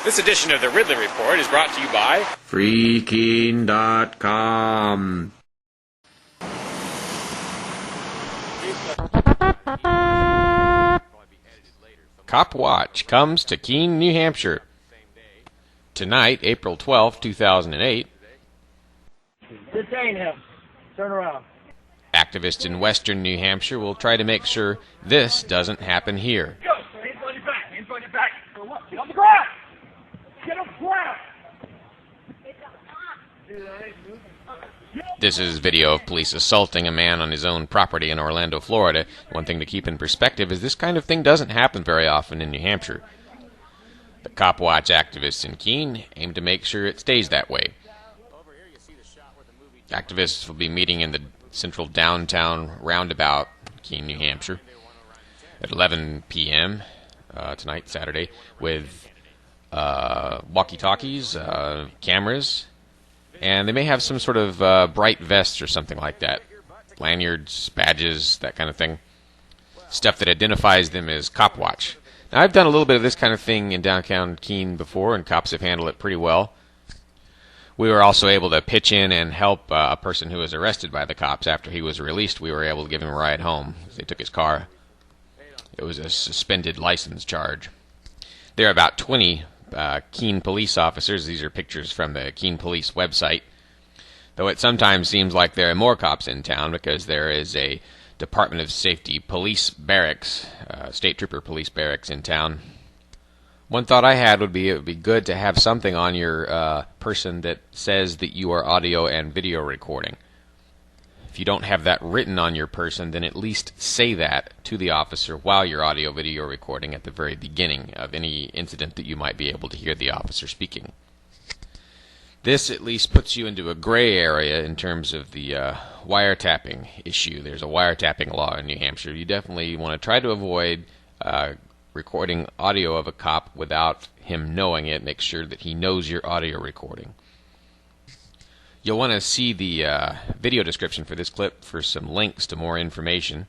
This edition of the Ridley Report is brought to you by freekeene.com. Copwatch comes to Keene, New Hampshire. Tonight, April 12, 2008. Detain him. Turn around. Activists in western New Hampshire will try to make sure this doesn't happen here. Go! Hands on your back. Hands on your back. Get on the ground! Get on the ground! This is video of police assaulting a man on his own property in Orlando, Florida. One thing to keep in perspective is this kind of thing doesn't happen very often in New Hampshire. The Copwatch activists in Keene aim to make sure it stays that way. Activists will be meeting in the central downtown roundabout, Keene, New Hampshire, at 11 p.m. Tonight, Saturday, with walkie-talkies, cameras, and they may have some sort of bright vests or something like that. Lanyards, badges, that kind of thing. Stuff that identifies them as Copwatch. Now, I've done a little bit of this kind of thing in downtown Keene before, and cops have handled it pretty well. We were also able to pitch in and help a person who was arrested by the cops. After he was released, we were able to give him a ride home. They took his car. It was a suspended license charge. There are about 20 Keene police officers. These are pictures from the Keene police website. Though it sometimes seems like there are more cops in town because there is a Department of Safety police barracks, state trooper police barracks in town. One thought I had would be it would be good to have something on your person that says that you are audio and video recording. If you don't have that written on your person, then at least say that to the officer while you're audio-video recording at the very beginning of any incident that you might be able to hear the officer speaking. This at least puts you into a gray area in terms of the wiretapping issue. There's a wiretapping law in New Hampshire. You definitely want to try to avoid recording audio of a cop without him knowing it. Make sure that he knows your audio recording. You'll want to see the video description for this clip for some links to more information.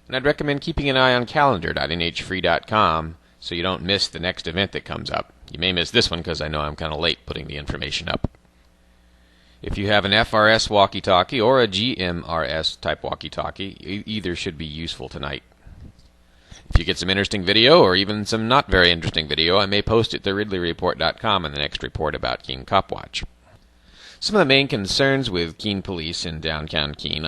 And I'd recommend keeping an eye on calendar.nhfree.com so you don't miss the next event that comes up. You may miss this one because I know I'm kind of late putting the information up. If you have an FRS walkie-talkie or a GMRS type walkie-talkie, either should be useful tonight. If you get some interesting video or even some not very interesting video, I may post it to ridleyreport.com in the next report about Keene Copwatch. Some of the main concerns with Keene police in downtown Keene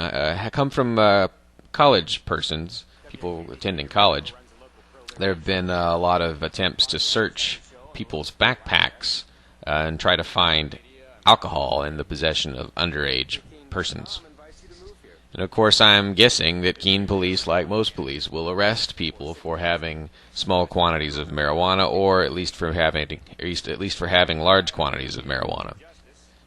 come from college persons, people attending college. There have been a lot of attempts to search people's backpacks and try to find alcohol in the possession of underage persons. And of course, I'm guessing that Keene police, like most police, will arrest people for having small quantities of marijuana, or at least for having large quantities of marijuana.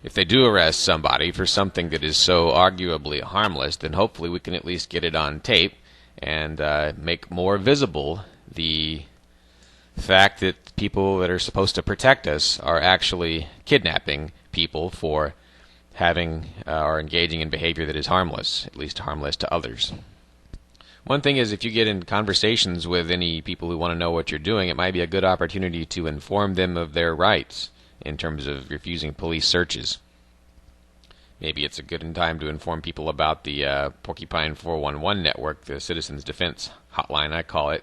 If they do arrest somebody for something that is so arguably harmless, then hopefully we can at least get it on tape and make more visible the fact that people that are supposed to protect us are actually kidnapping people for having or engaging in behavior that is harmless, at least harmless to others. One thing is, if you get in conversations with any people who want to know what you're doing, it might be a good opportunity to inform them of their rights in terms of refusing police searches. Maybe it's a good time to inform people about the Porcupine 411 network, the Citizens Defense Hotline, I call it,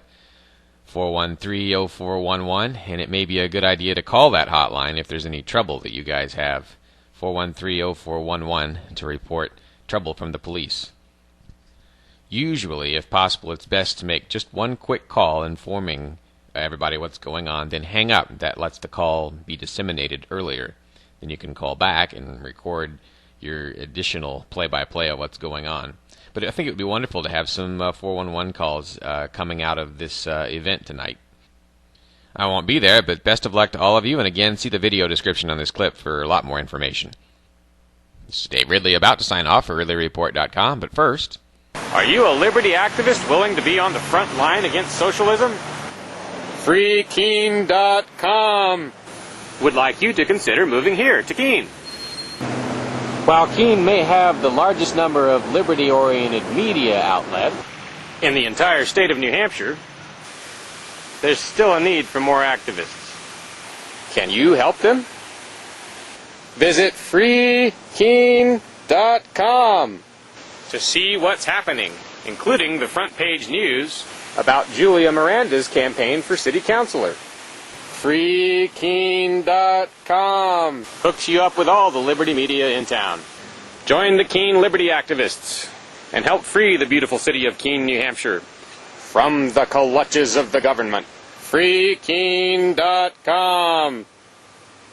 413-0411, and it may be a good idea to call that hotline if there's any trouble that you guys have, 413-0411, to report trouble from the police. Usually, if possible, it's best to make just one quick call informing everybody what's going on, then hang up. That lets the call be disseminated earlier. Then you can call back and record your additional play-by-play of what's going on. But I think it would be wonderful to have some 411 calls coming out of this event tonight. I won't be there, but best of luck to all of you, and again, see the video description on this clip for a lot more information. This is Dave Ridley about to sign off for ridleyreport.com, but first... Are you a liberty activist willing to be on the front line against socialism? freekeene.com Would like you to consider moving here to Keene. While Keene may have the largest number of liberty-oriented media outlets In the entire state of New Hampshire, there's still a need for more activists. Can you help them? Visit freekeene.com to see what's happening, including the front page news about Julia Miranda's campaign for city councilor. freekeene.com hooks you up with all the liberty media in town. Join the Keene liberty activists and help free the beautiful city of Keene, New Hampshire from the clutches of the government. freekeene.com